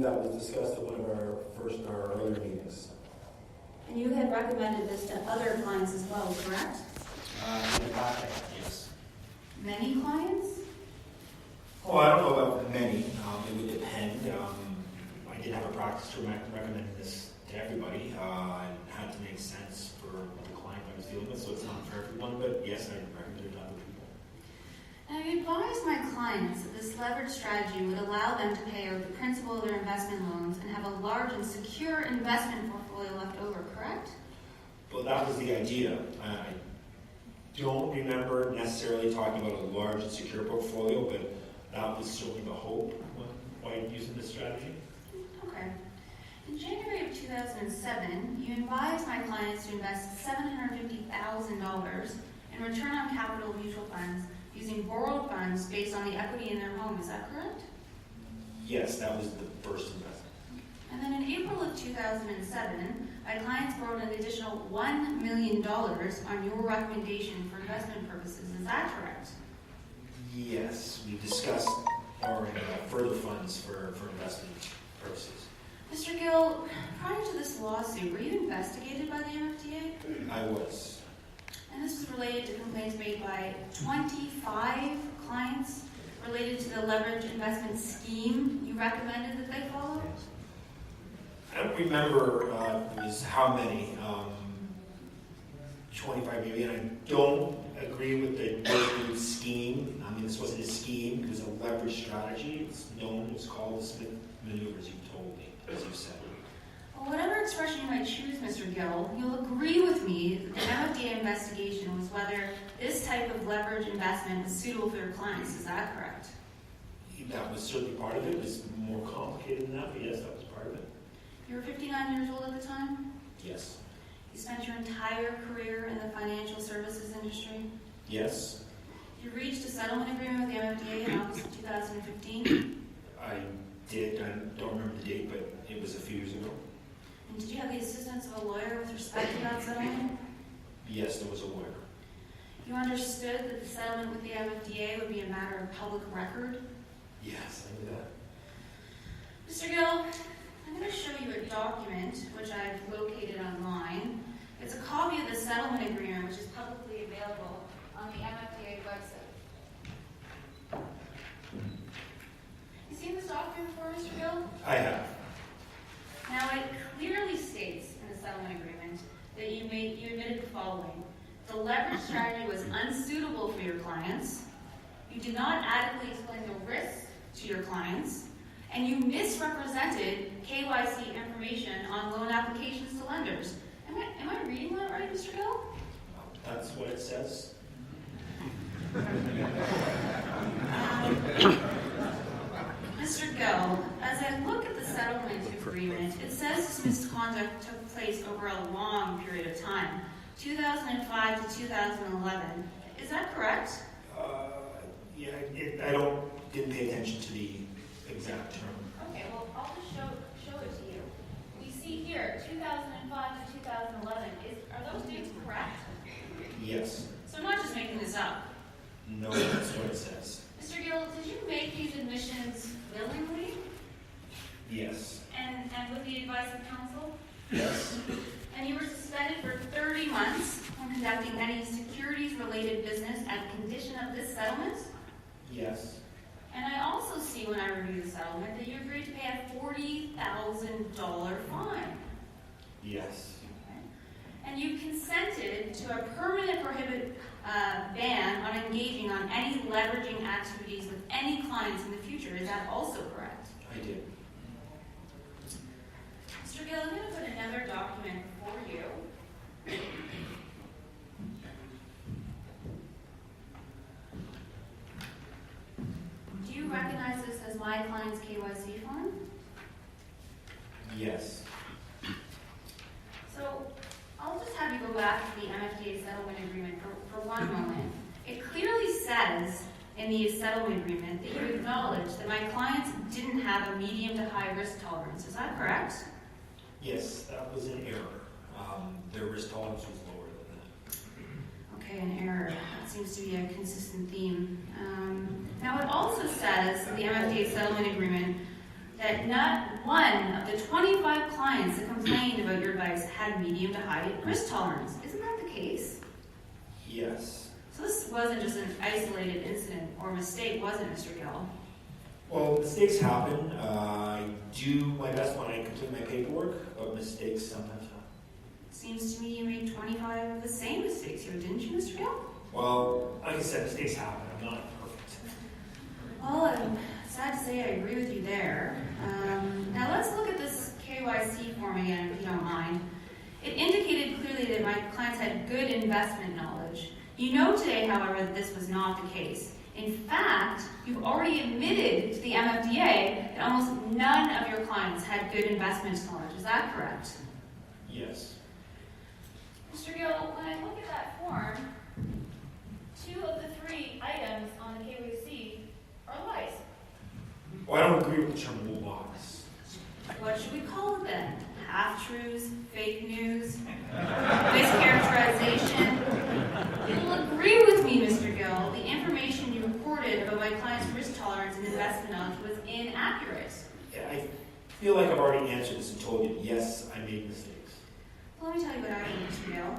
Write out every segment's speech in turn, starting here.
that was discussed at one of our earlier meetings. And you had recommended this to other clients as well, correct? Yes. Many clients? Oh, I don't know about many. It would depend. I did have a practice to recommend this to everybody. It had to make sense for the client I was dealing with, so it's not for everyone, but yes, I recommend it to other people. Now, you advised my clients that this leverage strategy would allow them to pay out the principal of their investment loans and have a large and secure investment portfolio left over, correct? Well, that was the idea. I don't remember necessarily talking about a large and secure portfolio, but that was certainly the hope when using this strategy. Okay. In January of 2007, you advised my clients to invest $750,000 in return on capital mutual funds using borrowed funds based on the equity in their home. Is that correct? Yes, that was the first investment. And then in April of 2007, my clients borrowed an additional $1 million on your recommendation for investment purposes. Is that correct? Yes, we discussed borrowing further funds for investment purposes. Mr. Gill, prior to this lawsuit, were you investigated by the MFDA? I was. And this was related to complaints made by 25 clients related to the leverage investment scheme you recommended that they follow? I don't remember it was how many, 25 maybe, and I don't agree with the word scheme. I mean, this wasn't a scheme, it was a leverage strategy. It's known, it's called the Smith maneuvers, you told me, as you said. Well, whatever expression you might choose, Mr. Gill, you'll agree with me that the MFDA investigation was whether this type of leverage investment was suitable for your clients. Is that correct? That was certainly part of it. It was more complicated than that, but yes, that was part of it. You were 59 years old at the time? Yes. You spent your entire career in the financial services industry? Yes. You reached a settlement agreement with the MFDA in August of 2015? I did. I don't remember the date, but it was a few years ago. And did you have the assistance of a lawyer with respect to that settlement? Yes, there was a lawyer. You understood that the settlement with the MFDA would be a matter of public record? Yes, I knew that. Mr. Gill, I'm going to show you a document which I've located online. It's a copy of the settlement agreement which is publicly available on the MFDA website. You seen this document before, Mr. Gill? I have. Now, it clearly states in the settlement agreement that you admitted the following. The leverage strategy was unsuitable for your clients. You did not adequately explain the risks to your clients. And you misrepresented KYC information on loan applications to lenders. Am I reading that right, Mr. Gill? That's what it says. Mr. Gill, as I look at the settlement agreement, it says this misconduct took place over a long period of time, 2005 to 2011. Is that correct? Yeah, I didn't pay attention to the exact term. Okay, well, I'll just show it to you. We see here, 2005 to 2011. Are those dates correct? Yes. So I'm not just making this up. No, that's what it says. Mr. Gill, did you make these admissions willingly? Yes. And with the advice of counsel? Yes. And you were suspended for 30 months from conducting any securities-related business at the condition of this settlement? Yes. And I also see when I review the settlement that you agreed to pay a $40,000 fine. Yes. Okay. And you consented to a permanent ban on engaging on any leveraging activities with any clients in the future. Is that also correct? I did. Mr. Gill, I'm going to put another document before you. Do you recognize this as my client's KYC form? Yes. So I'll just have you go back to the MFDA settlement agreement for one moment. It clearly says in the settlement agreement that you acknowledge that my clients didn't have a medium to high risk tolerance. Is that correct? Yes, that was an error. Their risk tolerance was lower than that. Okay, an error. That seems to be a consistent theme. Now it also says in the MFDA settlement agreement that not one of the 25 clients that complained about your advice had medium to high risk tolerance. Isn't that the case? Yes. So this wasn't just an isolated incident or mistake, was it, Mr. Gill? Well, mistakes happen. I do my best when I complete my paperwork, but mistakes sometimes happen. Seems to me you made 25 of the same mistakes here, didn't you, Mr. Gill? Well, like I said, mistakes happen. I'm not perfect. Well, I'm sad to say I agree with you there. Now let's look at this KYC form again, if you don't mind. It indicated clearly that my clients had good investment knowledge. You know today, however, that this was not the case. In fact, you've already admitted to the MFDA that almost none of your clients had good investment knowledge. Is that correct? Yes. Mr. Gill, when I look at that form, 2 of the 3 items on the KYC are lies. Well, I don't agree with the term lies. What should we call it then? Half-truths, fake news, mischaracterization? You'll agree with me, Mr. Gill, the information you reported about my client's risk tolerance and investment knowledge was inaccurate. Yeah, I feel like I've already answered this and told you, yes, I made mistakes. Well, let me tell you what I did, Mr. Gill.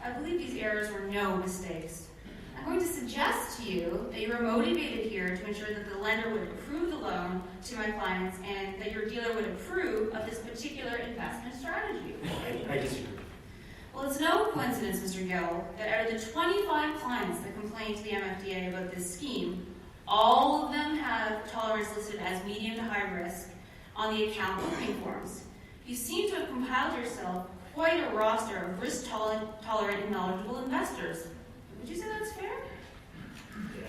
I believe these errors were no mistakes. I'm going to suggest to you that you were motivated here to ensure that the lender would approve the loan to my clients and that your dealer would approve of this particular investment strategy. I disagree. Well, it's no coincidence, Mr. Gill, that out of the 25 clients that complained to the MFDA about this scheme, all of them have tolerance listed as medium to high risk on the account opening forms. You seem to have compiled yourself quite a roster of risk-tolerant and knowledgeable investors. Would you say that's fair?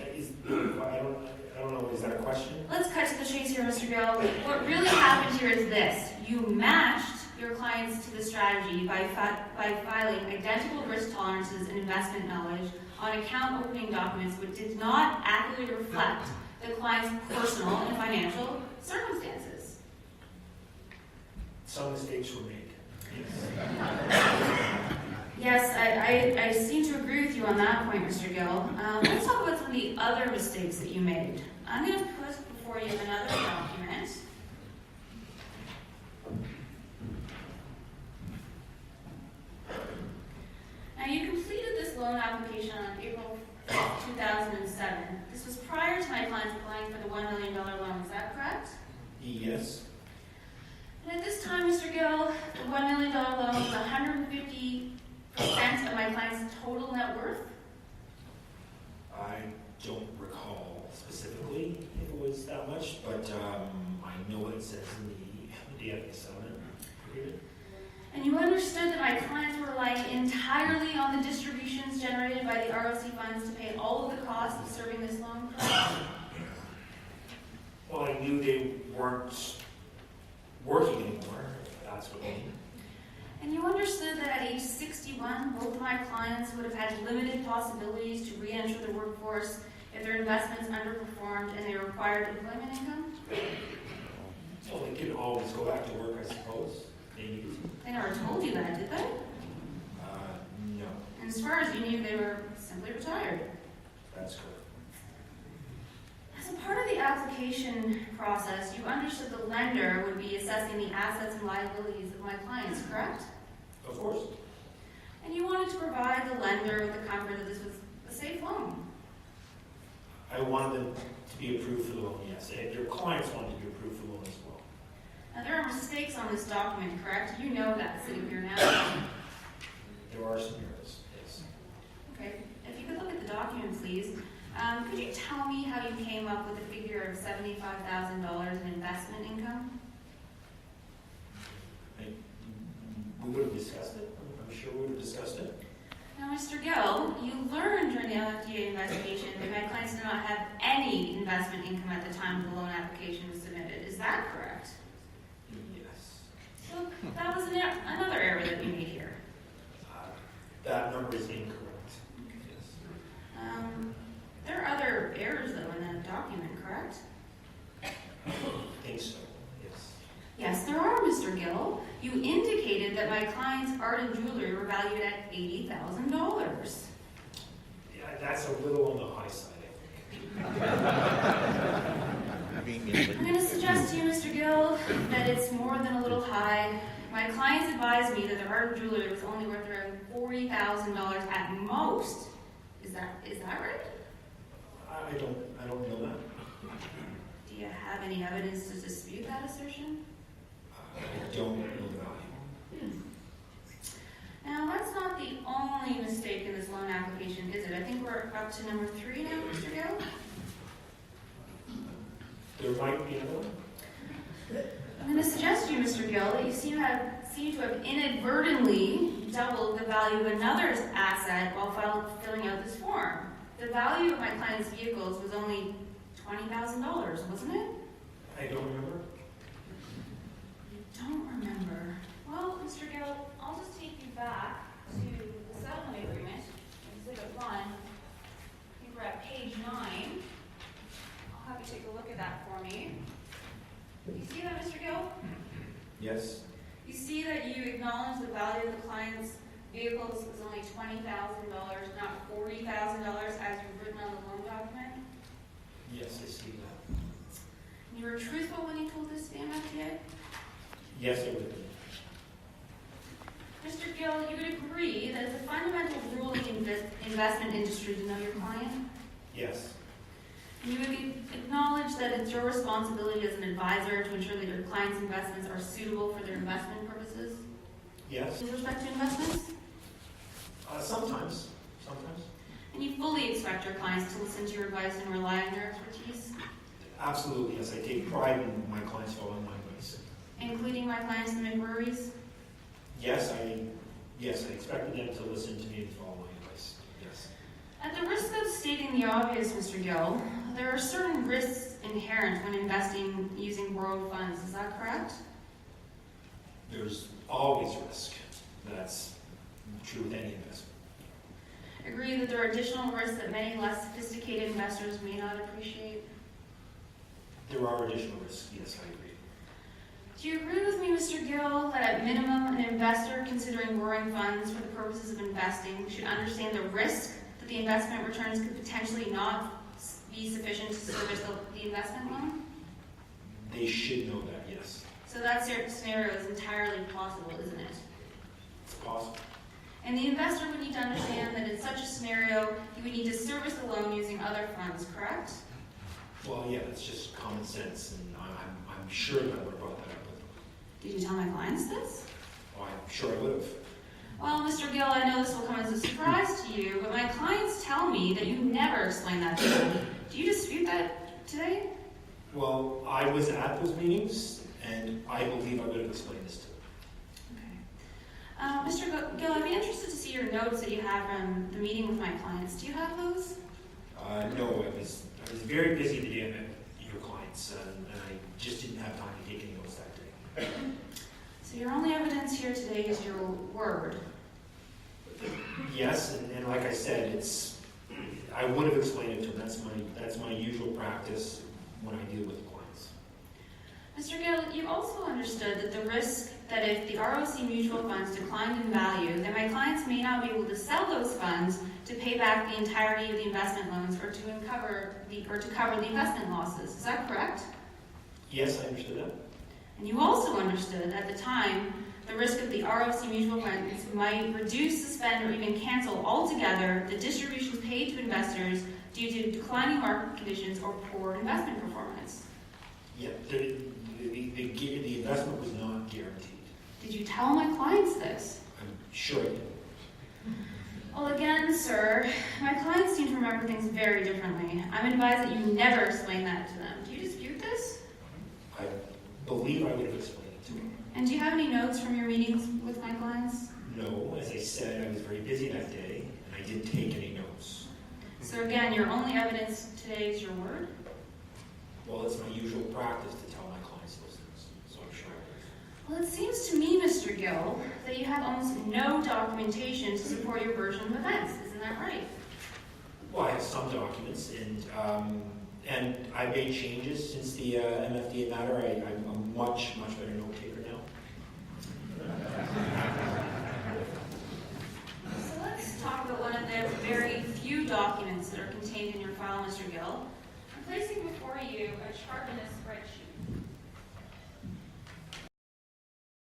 I don't know, is that a question? Let's cut to the chase here, Mr. Gill. What really happened here is this. You matched your clients to the strategy by filing identical risk tolerances and investment knowledge on account opening documents which did not accurately reflect the client's personal and financial circumstances. Some mistakes were made. Yes, I seem to agree with you on that point, Mr. Gill. Let's talk about some of the other mistakes that you made. I'm going to put before you another document. Now, you completed this loan application on April 5th, 2007. This was prior to my clients applying for the $1 million loan. Is that correct? Yes. And at this time, Mr. Gill, the $1 million loan was 150% of my client's total net worth? I don't recall specifically if it was that much, but I know what it says in the settlement agreement. And you understood that my clients were relying entirely on the distributions generated by the ROC funds to pay all of the costs of serving this loan, correct? Well, I knew they weren't working anymore, if that's what I mean. And you understood that at age 61, both of my clients would have had limited possibilities to re-enter the workforce if their investments underperformed and they required employment income? Well, they could always go back to work, I suppose. They needed to. They never told you that, did they? No. And as far as you knew, they were simply retired. That's correct. As a part of the application process, you understood the lender would be assessing the assets and liabilities of my clients, correct? Of course. And you wanted to provide the lender with the comfort that this was a safe loan. I wanted them to be approved for the loan, yes. And your clients wanted to be approved for the loan as well. Now, there are mistakes on this document, correct? You know that sitting here now. There are some errors, yes. Okay. If you could look at the document, please. Could you tell me how you came up with a figure of $75,000 in investment income? We would have discussed it. I'm sure we would have discussed it. Now, Mr. Gill, you learned during the LFDA investigation that my clients did not have any investment income at the time the loan application was submitted. Is that correct? Yes. So that was another error that we made here. That number is incorrect. Yes. There are other errors, though, in that document, correct? I think so, yes. Yes, there are, Mr. Gill. You indicated that my client's art and jewelry were valued at $80,000. Yeah, that's a little on the high side, I think. I mean, I'm going to suggest to you, Mr. Gill, that it's more than a little high. My clients advised me that their art jewelry was only worth around $40,000 at most. Is that right? I don't know that. Do you have any evidence to dispute that assertion? I don't know the value. Now, that's not the only mistake in this loan application, is it? I think we're up to number 3 now, Mr. Gill. There might be another one. I'm going to suggest to you, Mr. Gill, that you seem to have inadvertently doubled the value of another asset while filling out this form. The value of my client's vehicles was only $20,000, wasn't it? I don't remember. You don't remember. Well, Mr. Gill, I'll just take you back to the settlement agreement, Exhibit 1. I think we're at page 9. I'll have you take a look at that for me. You see that, Mr. Gill? Yes. You see that you acknowledge the value of the client's vehicles was only $20,000, not $40,000 as you've written on the loan document? Yes, I see that. You were truthful when you told this to the MFTA? Yes, I would. Mr. Gill, you would agree that it's a fundamental rule in the investment industry to know your client? Yes. You would acknowledge that it's your responsibility as an advisor to ensure that your client's investments are suitable for their investment purposes? Yes. With respect to investments? Sometimes. And you fully expect your clients to listen to your advice and rely on your expertise? Absolutely, yes. I take pride in my clients following my advice. Including my clients in McMurray's? Yes, I expected them to listen to me and follow my advice. Yes. At the risk of stating the obvious, Mr. Gill, there are certain risks inherent when investing using borrowed funds. Is that correct? There's always risk. That's true with any investment. Agree that there are additional risks that many less sophisticated investors may not appreciate? There are additional risks. Yes, I agree. Do you agree with me, Mr. Gill, that at minimum an investor considering borrowing funds for the purposes of investing should understand the risk that the investment returns could potentially not be sufficient to service the investment loan? They should know that, yes. So that scenario is entirely possible, isn't it? It's possible. And the investor would need to understand that in such a scenario, you would need to service the loan using other funds, correct? Well, yeah, it's just common sense, and I'm sure that I would have brought that up with them. Did you tell my clients this? Oh, I'm sure I would have. Well, Mr. Gill, I know this will come as a surprise to you, but my clients tell me that you never explain that to them. Do you dispute that today? Well, I was at those meetings, and I believe I would have explained this to them. Mr. Gill, I'd be interested to see your notes that you have from the meeting with my clients. Do you have those? No, I was very busy the day I met with your clients, and I just didn't have time to take any notes that day. So your only evidence here today is your word. Yes, and like I said, I would have explained it to them. That's my usual practice when I deal with clients. Mr. Gill, you also understood that the risk that if the ROC mutual funds declined in value, then my clients may not be able to sell those funds to pay back the entirety of the investment loans or to cover the investment losses. Is that correct? Yes, I understood that. And you also understood at the time the risk of the ROC mutual funds might reduce, suspend, or even cancel altogether the distributions paid to investors due to declining market conditions or poor investment performance. Yeah, the investment was not guaranteed. Did you tell my clients this? I'm sure I did. Well, again, sir, my clients seem to remember things very differently. I'm advised that you never explained that to them. Do you dispute this? I believe I would have explained it to them. And do you have any notes from your meetings with my clients? No, as I said, I was very busy that day, and I didn't take any notes. So again, your only evidence today is your word? Well, it's my usual practice to tell my clients those things, so I'm sure I would. Well, it seems to me, Mr. Gill, that you have almost no documentation to support your version of events. Isn't that right? Well, I have some documents, and I've made changes since the MFDA matter. I'm much better